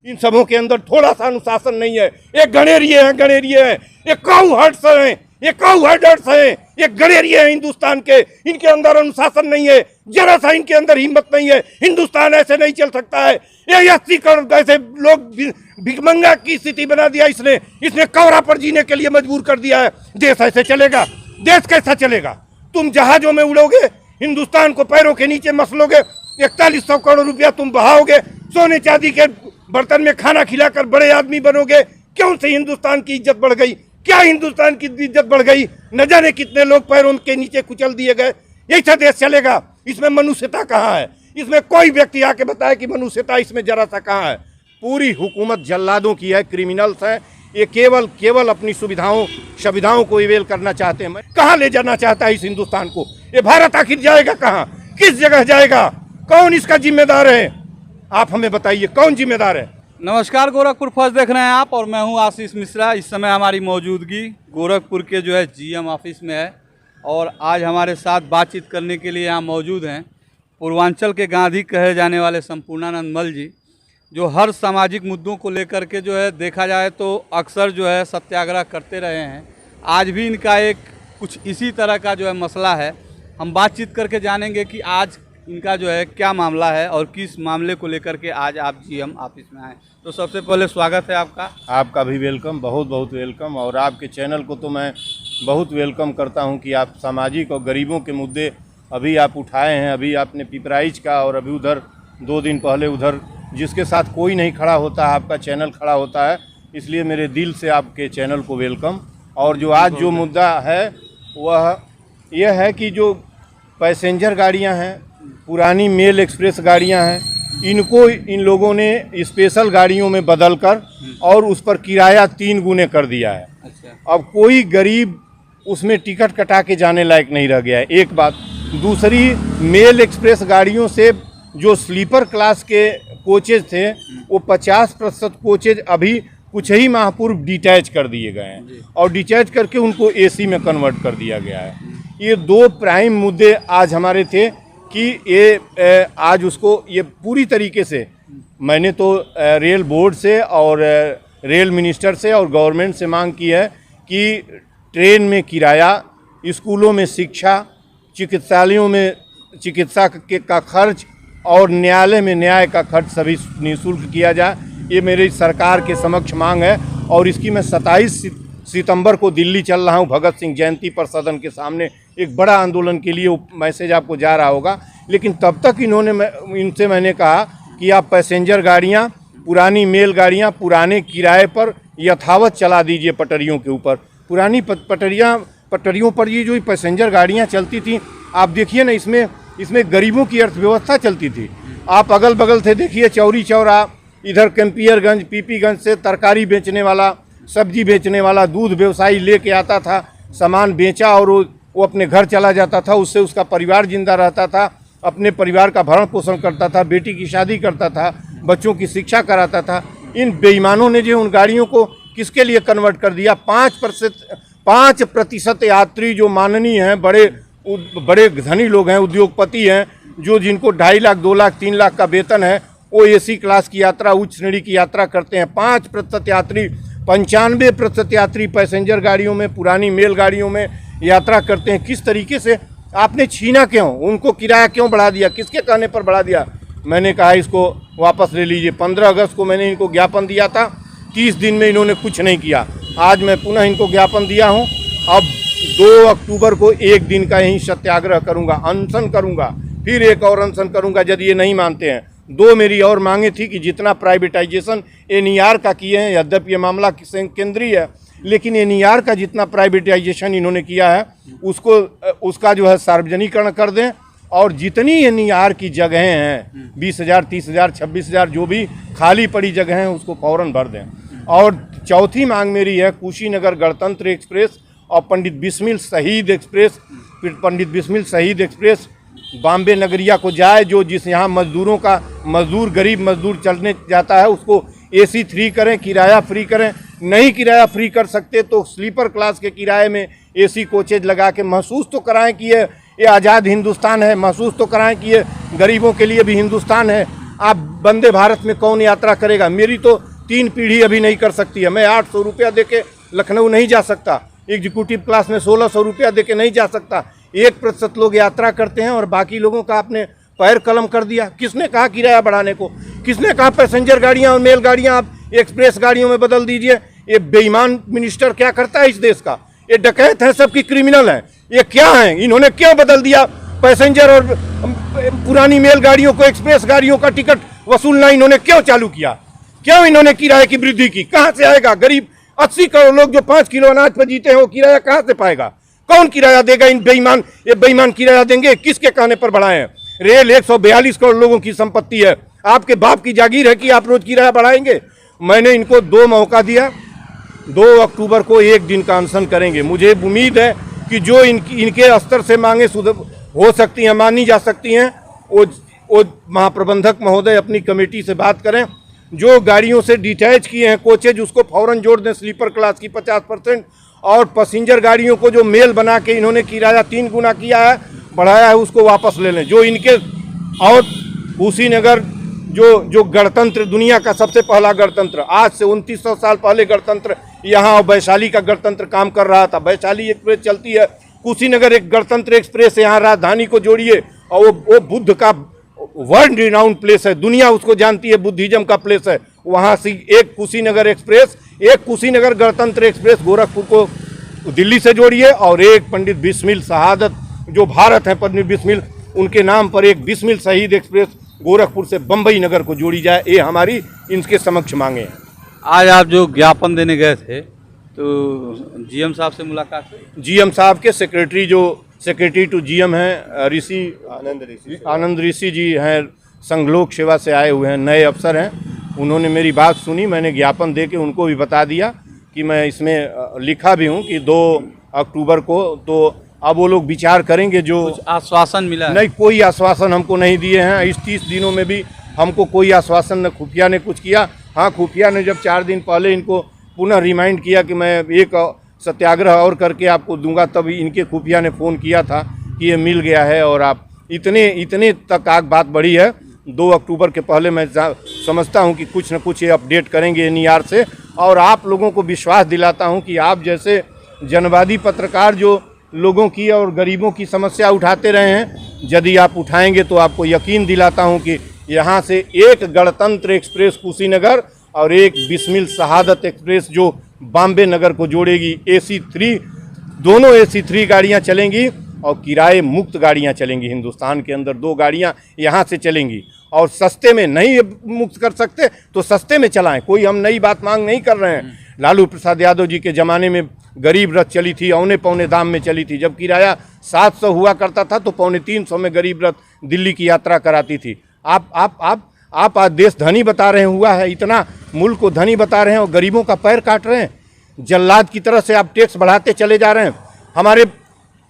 इन सबों के अंदर थोड़ा सा अनुशासन नहीं है। ये गणेरिये हैं, ये काऊ हर्ट्स हैं, ये काऊ हर्ट्स हैं, ये गणेरिये हैं हिंदुस्तान के। इनके अंदर अनुशासन नहीं है, जरा सा इनके अंदर हिम्मत नहीं है। हिंदुस्तान ऐसे नहीं चल सकता है। ये 80 करोड़ ऐसे लोग भिखमंगा की स्थिति बना दिया इसने कौरा पर जीने के लिए मजबूर कर दिया है। देश ऐसे चलेगा? देश कैसा चलेगा? तुम जहाजों में उड़ोगे, हिंदुस्तान को पैरों के नीचे मसलोगे, 4100 करोड़ रुपया तुम बहाओगे, सोने चांदी के बर्तन में खाना खिलाकर बड़े आदमी बनोगे। क्यों से हिंदुस्तान की इज्जत बढ़ गई? क्या हिंदुस्तान की इज्जत बढ़ गई? न जाने कितने लोग पैरों के नीचे कुचल दिए गए। ऐसा देश चलेगा? इसमें मनुष्यता कहाँ है? इसमें कोई व्यक्ति आके बताए कि मनुष्यता इसमें जरा सा कहाँ है? पूरी हुकूमत जल्लादों की है, क्रिमिनल्स है। ये केवल अपनी सुविधाओं को इवेल करना चाहते हैं। कहाँ ले जाना चाहता है इस हिंदुस्तान को? ये भारत आखिर जाएगा कहाँ? किस जगह जाएगा? कौन इसका जिम्मेदार है? आप हमें बताइए, कौन जिम्मेदार है? नमस्कार, गोरखपुर फर्स्ट देख रहे हैं आप, और मैं हूं आशीष मिश्रा। इस समय हमारी मौजूदगी गोरखपुर के जो है जीएम ऑफिस में है, और आज हमारे साथ बातचीत करने के लिए यहाँ मौजूद हैं पूर्वांचल के गांधी कहे जाने वाले संपूर्णानंद मल जी, जो हर सामाजिक मुद्दों को लेकर के जो है देखा जाए तो अक्सर जो है सत्याग्रह करते रहे हैं। आज भी इनका एक कुछ इसी तरह का जो है मसला है। हम बातचीत करके जानेंगे कि आज इनका जो है क्या मामला है और किस मामले को लेकर के आज आप जीएम ऑफिस में आए। तो सबसे पहले स्वागत है आपका। आपका भी वेलकम, बहुत बहुत वेलकम। और आपके चैनल को तो मैं बहुत वेलकम करता हूं कि आप सामाजिक और गरीबों के मुद्दे अभी आप उठाए हैं। अभी आपने पिपराइच का, और अभी उधर 2 दिन पहले उधर जिसके साथ कोई नहीं खड़ा होता, आपका चैनल खड़ा होता है। इसलिए मेरे दिल से आपके चैनल को वेलकम। और जो आज जो मुद्दा है वह यह है कि जो पैसेंजर गाड़ियां हैं, पुरानी मेल एक्सप्रेस गाड़ियां हैं, इनको इन लोगों ने स्पेशल गाड़ियों में बदलकर और उस पर किराया 3 गुने कर दिया है। अच्छा। अब कोई गरीब उसमें टिकट कटा के जाने लायक नहीं रह गया है, एक बात। दूसरी, मेल एक्सप्रेस गाड़ियों से जो स्लीपर क्लास के कोचेज थे वो 50% कोचेज अभी कुछ ही माह पूर्व डिटैच कर दिए गए हैं, और डिटैच करके उनको एसी में कन्वर्ट कर दिया गया है। ये 2 प्राइम मुद्दे आज हमारे थे कि ये आज उसको ये पूरी तरीके से मैंने तो रेल बोर्ड से और रेल मिनिस्टर से और गवर्नमेंट से मांग की है कि ट्रेन में किराया, स्कूलों में शिक्षा, चिकित्सालयों में चिकित्सा का खर्च और न्यायालय में न्याय का खर्च सभी निःशुल्क किया जाए। ये मेरी सरकार के समक्ष मांग है, और इसकी मैं 27 सितंबर को दिल्ली चल रहा हूँ भगत सिंह जयंती पर सदन के सामने एक बड़ा आंदोलन के लिए। मैसेज आपको जा रहा होगा। लेकिन तब तक इनसे मैंने कहा कि आप पैसेंजर गाड़ियाँ, पुरानी मेल गाड़ियाँ पुराने किराए पर यथावत चला दीजिए पटरियों के ऊपर। पुरानी पटरियों पर ये जो पैसेंजर गाड़ियाँ चलती थी, आप देखिए ना, इसमें गरीबों की अर्थव्यवस्था चलती थी। आप अगल बगल से देखिए, चौरी चौरा, इधर कैंपियरगंज, पीपीगंज से तरकारी बेचने वाला, सब्जी बेचने वाला, दूध व्यवसायी लेके आता था, सामान बेचा और वो अपने घर चला जाता था। उससे उसका परिवार जिंदा रहता था, अपने परिवार का भरण पोषण करता था, बेटी की शादी करता था, बच्चों की शिक्षा कराता था। इन बेईमानों ने जो उन गाड़ियों को किसके लिए कन्वर्ट कर दिया? 5% यात्री जो माननीय हैं, बड़े धनी लोग हैं, उद्योगपति हैं, जिनको 2.5 लाख, 2 लाख, 3 लाख का वेतन है, वो एसी क्लास की यात्रा, उच्च श्रेणी की यात्रा करते हैं। 5% यात्री, 95% यात्री पैसेंजर गाड़ियों में, पुरानी मेल गाड़ियों में यात्रा करते हैं। किस तरीके से आपने छीना? क्यों उनको किराया क्यों बढ़ा दिया? किसके कहने पर बढ़ा दिया? मैंने कहा इसको वापस ले लीजिए। 15 अगस्त को मैंने इनको ज्ञापन दिया था, 30 दिन में इन्होंने कुछ नहीं किया। आज मैं पुनः इनको ज्ञापन दिया हूँ। अब 2 अक्टूबर को 1 दिन का यहीं सत्याग्रह करूँगा, अनशन करूँगा, फिर एक और अनशन करूँगा यदि ये नहीं मानते हैं। 2 मेरी और मांगे थी कि जितना प्राइवेटाइजेशन एनईआर का किए हैं, यद्यपि ये मामला केंद्रीय है, लेकिन एनईआर का जितना प्राइवेटाइजेशन इन्होंने किया है उसका जो है सार्वजनिकरण कर दें, और जितनी एनईआर की जगहें हैं 20,000, 30,000, 26,000 जो भी खाली पड़ी जगह हैं उसको फौरन भर दें। और चौथी मांग मेरी है, कुशीनगर गणतंत्र एक्सप्रेस और पंडित बिस्मिल शहीद एक्सप्रेस बॉम्बे नगरिया को जाए। जिस यहाँ गरीब मजदूर चलने जाता है उसको AC 3 करें, किराया फ्री करें। नहीं किराया फ्री कर सकते तो स्लीपर क्लास के किराए में AC कोचेज लगा के महसूस तो कराएं कि ये आज़ाद हिंदुस्तान है, महसूस तो कराएं कि ये गरीबों के लिए भी हिंदुस्तान है। आप वंदे भारत में कौन यात्रा करेगा? मेरी तो 3 पीढ़ी अभी नहीं कर सकती है। मैं 800 रुपया दे के लखनऊ नहीं जा सकता, एग्जीक्यूटिव क्लास में 1600 रुपया दे के नहीं जा सकता। 1% लोग यात्रा करते हैं और बाकी लोगों का आपने पैर कलम कर दिया। किसने कहा किराया बढ़ाने को? किसने कहा पैसेंजर गाड़ियाँ और मेल गाड़ियाँ आप एक्सप्रेस गाड़ियों में बदल दीजिए? ये बेईमान मिनिस्टर क्या करता है इस देश का? ये डकैत हैं, सबकी क्रिमिनल हैं। ये क्या हैं? इन्होंने क्यों बदल दिया पैसेंजर और पुरानी मेल गाड़ियों को एक्सप्रेस गाड़ियों का टिकट वसूलना इन्होंने क्यों चालू किया? क्यों इन्होंने किराए की वृद्धि की? कहाँ से आएगा? गरीब 80 करोड़ लोग जो 5 किलो अनाज पर जीते हैं वो किराया कहाँ से पाएगा? कौन किराया देगा? इन बेईमान, ये बेईमान किराया देंगे? किसके कहने पर बढ़ाए हैं? रेल 142 करोड़ लोगों की संपत्ति है। आपके बाप की जागीर है कि आप रोज किराया बढ़ाएंगे? मैंने इनको 2 मौका दिया। 2 अक्टूबर को 1 दिन का अनशन करेंगे। मुझे उम्मीद है कि जो इनके स्तर से मांगे हो सकती हैं, मानी जा सकती हैं, वो महाप्रबंधक महोदय अपनी कमेटी से बात करें। जो गाड़ियों से डिटैच किए हैं कोचेज उसको फौरन जोड़ दें, स्लीपर क्लास की 50%, और पैसेंजर गाड़ियों को जो मेल बना के इन्होंने किराया 3 गुना किया है, बढ़ाया है, उसको वापस ले लें। जो इनके और कुशीनगर जो गणतंत्र, दुनिया का सबसे पहला गणतंत्र, आज से 2900 साल पहले गणतंत्र यहाँ वैशाली का गणतंत्र काम कर रहा था। वैशाली एक्सप्रेस चलती है, कुशीनगर एक गणतंत्र एक्सप्रेस है। यहाँ राजधानी को जोड़िए और वो बुद्ध का वर्ल्ड रिनाउंड प्लेस है, दुनिया उसको जानती है, बुद्धिज्म का प्लेस है। वहाँ से एक कुशीनगर एक्सप्रेस, एक कुशीनगर गणतंत्र एक्सप्रेस गोरखपुर को दिल्ली से जोड़िए, और एक पंडित बिस्मिल शहादत जो भारत है, पंडित बिस्मिल, उनके नाम पर एक बिस्मिल शहीद एक्सप्रेस गोरखपुर से बम्बई नगर को जोड़ी जाए। ये हमारी इनके समक्ष मांगे हैं। आज आप जो ज्ञापन देने गए थे तो जीएम साहब से मुलाकात हुई? जीएम साहब के सेक्रेटरी टू जीएम हैं ऋषि आनंद ऋषि जी हैं, संघलोक सेवा से आए हुए हैं, नए अफसर हैं। उन्होंने मेरी बात सुनी, मैंने ज्ञापन दे के उनको भी बता दिया कि मैं इसमें लिखा भी हूँ कि 2 अक्टूबर को, तो अब वो लोग विचार करेंगे। जो आश्वासन मिला नहीं, कोई आश्वासन हमको नहीं दिए हैं। इस 30 दिनों में भी हमको कोई आश्वासन न खुफिया ने कुछ किया। हाँ, खुफिया ने जब 4 दिन पहले इनको पुनः रिमाइंड किया कि मैं एक सत्याग्रह और करके आपको दूंगा, तब इनके खुफिया ने फ़ोन किया था कि ये मिल गया है और आप इतने तक आग बात बढ़ी है। 2 अक्टूबर के पहले मैं समझता हूं कि कुछ न कुछ ये अपडेट करेंगे एनईआर से, और आप लोगों को विश्वास दिलाता हूं कि आप जैसे जनवादी पत्रकार जो लोगों की और गरीबों की समस्या उठाते रहे हैं, यदि आप उठाएंगे तो आपको यकीन दिलाता हूं कि यहाँ से एक गणतंत्र एक्सप्रेस कुशीनगर और एक बिस्मिल शहादत एक्सप्रेस जो बॉम्बे नगर को जोड़ेगी, AC3, दोनों AC3 गाड़ियाँ चलेंगी और किराए मुक्त गाड़ियाँ चलेंगी। हिंदुस्तान के अंदर 2 गाड़ियाँ यहाँ से चलेंगी, और सस्ते में नहीं मुक्त कर सकते तो सस्ते में चलाएं। कोई हम नई बात मांग नहीं कर रहे हैं। लालू प्रसाद यादव जी के ज़माने में गरीब रथ चली थी, औने पौने दाम में चली थी। जब किराया 700 हुआ करता था तो 250 में गरीब रथ दिल्ली की यात्रा कराती थी। आप आज देश धनी बता रहे हैं, हुआ है इतना, मुल्क को धनी बता रहे हैं और गरीबों का पैर काट रहे हैं। जल्लाद की तरह से आप टैक्स बढ़ाते चले जा रहे हैं। हमारे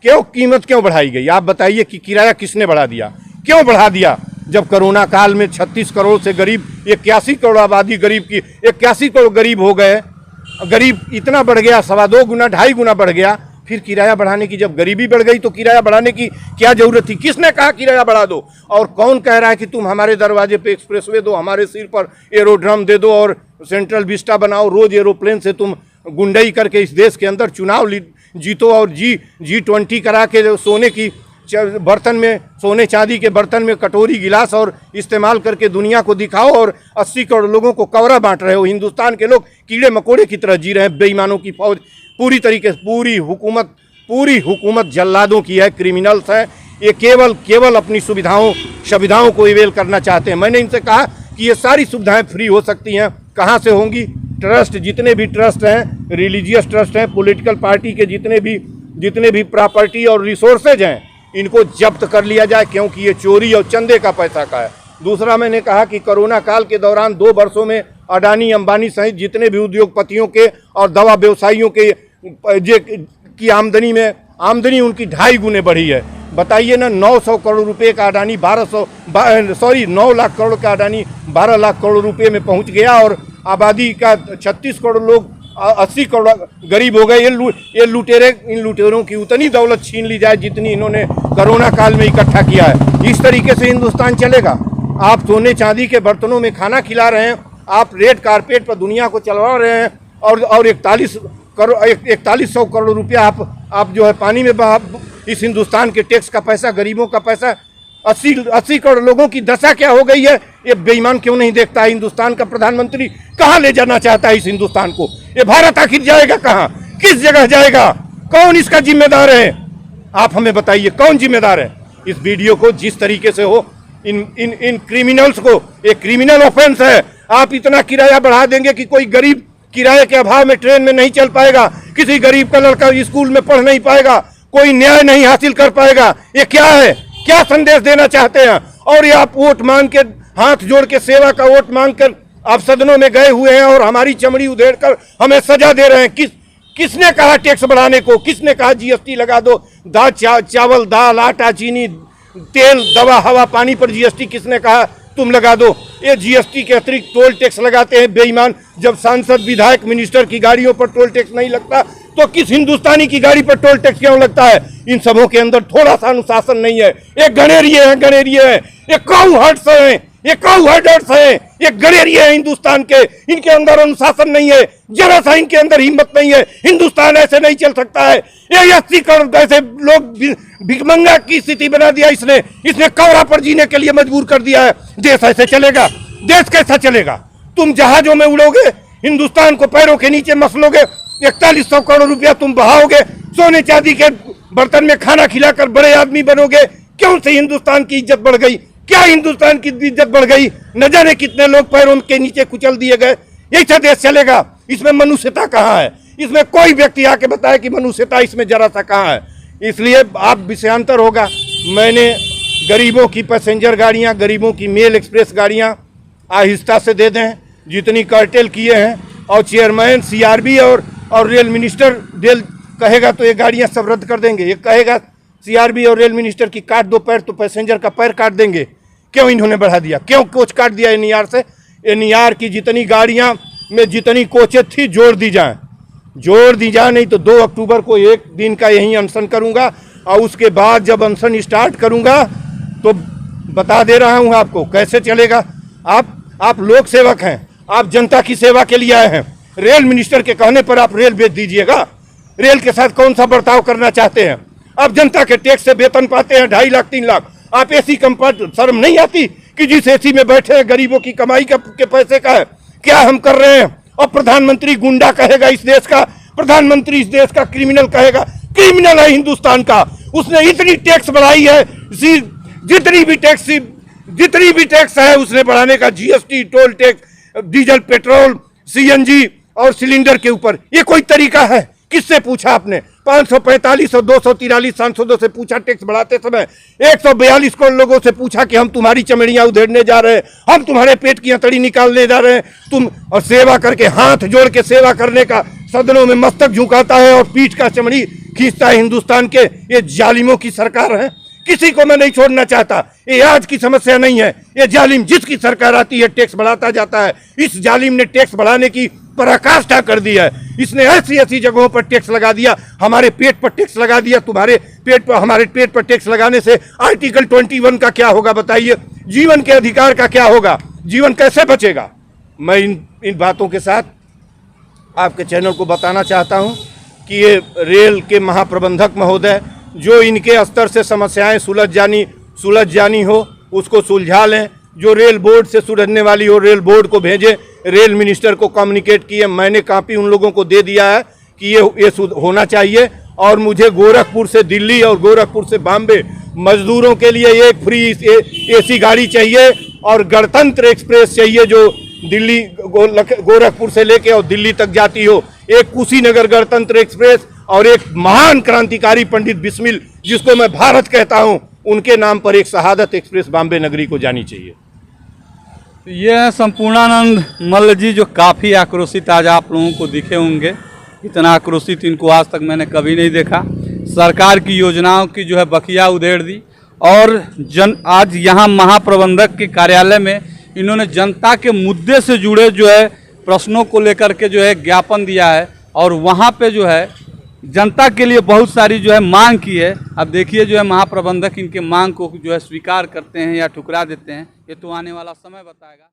कीमत क्यों बढ़ाई गई? आप बताइए कि किराया किसने बढ़ा दिया? क्यों बढ़ा दिया? जब कोरोना काल में 36 करोड़ से गरीब 81 करोड़ आबादी गरीब की 81 करोड़ गरीब हो गए, गरीब इतना बढ़ गया, 2.25 गुना 2.5 गुना बढ़ गया। फिर किराया बढ़ाने की, जब गरीबी बढ़ गई तो किराया बढ़ाने की क्या जरूरत थी? किसने कहा किराया बढ़ा दो? और कौन कह रहा है कि तुम हमारे दरवाजे पे एक्सप्रेसवे दो, हमारे सिर पर एरोड्रम दे दो और सेंट्रल विस्टा बनाओ, रोज एरोप्लेन से तुम गुंडई करके इस देश के अंदर चुनाव जीतो और G20 करा के सोने की बर्तन में, सोने चांदी के बर्तन में कटोरी गिलास और इस्तेमाल करके दुनिया को दिखाओ, और 80 करोड़ लोगों को कवरा बांट रहे हो। हिंदुस्तान के लोग कीड़े मकोड़े की तरह जी रहे हैं। बेईमानों की फौज पूरी तरीके से, पूरी हुकूमत जल्लादों की है, क्रिमिनल्स हैं। ये केवल अपनी सुविधाओं को इवेल करना चाहते हैं। मैंने इनसे कहा कि ये सारी सुविधाएं फ्री हो सकती हैं। कहाँ से होंगी? ट्रस्ट, जितने भी ट्रस्ट हैं, रिलीजियस ट्रस्ट हैं, पॉलिटिकल पार्टी के जितने भी प्रॉपर्टी और रिसोर्सेज हैं, इनको जब्त कर लिया जाए, क्योंकि ये चोरी और चंदे का पैसा का है। दूसरा, मैंने कहा कि कोरोना काल के दौरान 2 वर्षों में अडानी अंबानी सहित जितने भी उद्योगपतियों के और दवा व्यवसायियों के की आमदनी उनकी 2.5 गुने बढ़ी है। बताइए ना, 900 करोड़ रुपए का अडानी 9 लाख करोड़ का अडानी 12 लाख करोड़ रुपए में पहुंच गया, और आबादी का 36 करोड़ लोग 80 करोड़ गरीब हो गए। ये लुटेरे, इन लुटेरों की उतनी दौलत छीन ली जाए जितनी इन्होंने कोरोना काल में इकट्ठा किया है। इस तरीके से हिंदुस्तान चलेगा? आप सोने चांदी के बर्तनों में खाना खिला रहे हैं, आप रेड कारपेट पर दुनिया को चलवा रहे हैं और 4100 करोड़ रुपया आप जो है पानी में बहा। इस हिंदुस्तान के टैक्स का पैसा, गरीबों का पैसा, 80 करोड़ लोगों की दशा क्या हो गई है, ये बेईमान क्यों नहीं देखता है? हिंदुस्तान का प्रधानमंत्री कहाँ ले जाना चाहता है इस हिंदुस्तान को? ये भारत आखिर जाएगा कहाँ, किस जगह जाएगा? कौन इसका जिम्मेदार है? आप हमें बताइए, कौन जिम्मेदार है? इस वीडियो को जिस तरीके से हो, इन क्रिमिनल्स को, एक क्रिमिनल ऑफेंस है। आप इतना किराया बढ़ा देंगे कि कोई गरीब किराए के अभाव में ट्रेन में नहीं चल पाएगा, किसी गरीब का लड़का स्कूल में पढ़ नहीं पाएगा, कोई न्याय नहीं हासिल कर पाएगा। ये क्या है? क्या संदेश देना चाहते हैं? और ये आप वोट मांग के, हाथ जोड़ के सेवा का वोट मांग कर आप सदनों में गए हुए हैं और हमारी चमड़ी उधेड़ कर हमें सजा दे रहे हैं। किसने कहा टैक्स बढ़ाने को? किसने कहा जीएसटी लगा दो? चावल, दाल, आटा, चीनी, तेल, दवा, हवा, पानी पर जीएसटी किसने कहा तुम लगा दो? ये जीएसटी के अतिरिक्त टोल टैक्स लगाते हैं बेईमान। जब सांसद, विधायक, मिनिस्टर की गाड़ियों पर टोल टैक्स नहीं लगता तो किस हिंदुस्तानी की गाड़ी पर टोल टैक्स क्यों लगता है? इन सबों के अंदर थोड़ा सा अनुशासन नहीं है। ये गणेरिये हैं, ये काउहर्ड्स हैं, ये काउहर्ड्स हैं, ये गणेरिये हैं हिंदुस्तान के। इनके अंदर अनुशासन नहीं है, जरा सा इनके अंदर हिम्मत नहीं है। हिंदुस्तान ऐसे नहीं चल सकता है। ये 80 करोड़ ऐसे लोग भिखमंगा की स्थिति बना दिया इसने कौरा पर जीने के लिए मजबूर कर दिया है। देश ऐसे चलेगा? देश कैसा चलेगा? तुम जहाजों में उड़ोगे, हिंदुस्तान को पैरों के नीचे मसलोगे, 4100 करोड़ रुपया तुम बहाओगे, सोने चांदी के बर्तन में खाना खिलाकर बड़े आदमी बनोगे। क्यों से हिंदुस्तान की इज्जत बढ़ गई? क्या हिंदुस्तान की इज्जत बढ़ गई? न जाने कितने लोग पैरों के नीचे कुचल दिए गए। ऐसा देश चलेगा? इसमें मनुष्यता कहाँ है? इसमें कोई व्यक्ति आके बताए कि मनुष्यता इसमें जरा सा कहाँ है? इसलिए आप विषयांतर होगा। मैंने गरीबों की पैसेंजर गाड़ियाँ, गरीबों की मेल एक्सप्रेस गाड़ियाँ आहिस्ता से दे दें जितनी कार्टेल किए हैं, और चेयरमैन, सीआरबी और रेल मिनिस्टर रेल कहेगा तो ये गाड़ियाँ सब रद्द कर देंगे। ये कहेगा सीआरबी और रेल मिनिस्टर की काट दो पैर तो पैसेंजर का पैर काट देंगे। क्यों इन्होंने बढ़ा दिया? क्यों कोच काट दिया एनईआर से? एनईआर की जितनी गाड़ियाँ में जितनी कोचें थी जोड़ दी जाए, नहीं तो 2 अक्टूबर को एक दिन का यहीं अनशन करूँगा, और उसके बाद जब अनशन स्टार्ट करूँगा तो बता दे रहा हूँ आपको कैसे चलेगा। आप लोक सेवक हैं, आप जनता की सेवा के लिए आए हैं। रेल मिनिस्टर के कहने पर आप रेल बेच दीजिएगा? रेल के साथ कौन सा बर्ताव करना चाहते हैं? आप जनता के टैक्स से वेतन पाते हैं 2.5 लाख 3 लाख। आप एसी कंपार्टमेंट, शर्म नहीं आती कि जिस एसी में बैठे हैं गरीबों की कमाई के पैसे का है? क्या हम कर रहे हैं? और प्रधानमंत्री गुंडा कहेगा इस देश का, प्रधानमंत्री इस देश का क्रिमिनल कहेगा। क्रिमिनल है हिंदुस्तान का। उसने इतनी टैक्स बढ़ाई है, जितनी भी टैक्स है उसने बढ़ाने का, GST, toll tax, diesel, petrol, CNG और सिलेंडर के ऊपर। ये कोई तरीका है? किससे पूछा आपने? 545 और 243 सांसदों से पूछा टैक्स बढ़ाते समय? 142 करोड़ लोगों से पूछा कि हम तुम्हारी चमड़ियां उधेड़ने जा रहे हैं, हम तुम्हारे पेट की हथेली निकालने जा रहे हैं। तुम और सेवा करके, हाथ जोड़ के सेवा करने का, सदनों में मस्तक झुकाता है और पीठ का चमड़ी खींचता है हिंदुस्तान के। ये जालिमों की सरकार है। किसी को मैं नहीं छोड़ना चाहता। ये आज की समस्या नहीं है। ये जालिम जिसकी सरकार आती है टैक्स बढ़ाता जाता है। इस जालिम ने टैक्स बढ़ाने की पराकाष्ठा कर दी है। इसने ऐसी जगहों पर टैक्स लगा दिया, हमारे पेट पर टैक्स लगा दिया। तुम्हारे पेट पर, हमारे पेट पर टैक्स लगाने से आर्टिकल 21 का क्या होगा बताइए? जीवन के अधिकार का क्या होगा? जीवन कैसे बचेगा? मैं इन बातों के साथ आपके चैनल को बताना चाहता हूं कि ये रेल के महाप्रबंधक महोदय जो इनके स्तर से समस्याएं सुलझ जानी हो उसको सुलझा लें। जो रेल बोर्ड से सुलझने वाली हो रेल बोर्ड को भेजें, रेल मिनिस्टर को कम्युनिकेट किए। मैंने कापी उन लोगों को दे दिया है कि ये होना चाहिए। और मुझे गोरखपुर से दिल्ली और गोरखपुर से बॉम्बे मजदूरों के लिए एक फ्री एसी गाड़ी चाहिए, और गणतंत्र एक्सप्रेस चाहिए जो दिल्ली गोरखपुर से लेके और दिल्ली तक जाती हो। एक कुशीनगर गणतंत्र एक्सप्रेस और एक महान क्रांतिकारी पंडित बिस्मिल, जिसको मैं भारत कहता हूं, उनके नाम पर एक शहादत एक्सप्रेस बॉम्बे नगरी को जानी चाहिए। ये है संपूर्णानंद मल्ल जी, जो काफ़ी आक्रोशित आज आप लोगों को दिखे होंगे। इतना आक्रोशित इनको आज तक मैंने कभी नहीं देखा। सरकार की योजनाओं की जो है बखिया उधेड़ दी, और आज यहाँ महाप्रबंधक के कार्यालय में इन्होंने जनता के मुद्दे से जुड़े जो है प्रश्नों को लेकर के जो है ज्ञापन दिया है, और वहाँ पे जो है जनता के लिए बहुत सारी जो है मांग की है। अब देखिए जो है महाप्रबंधक इनके मांग को जो है स्वीकार करते हैं या ठुकरा देते हैं। ये तो आने वाला समय बताएगा।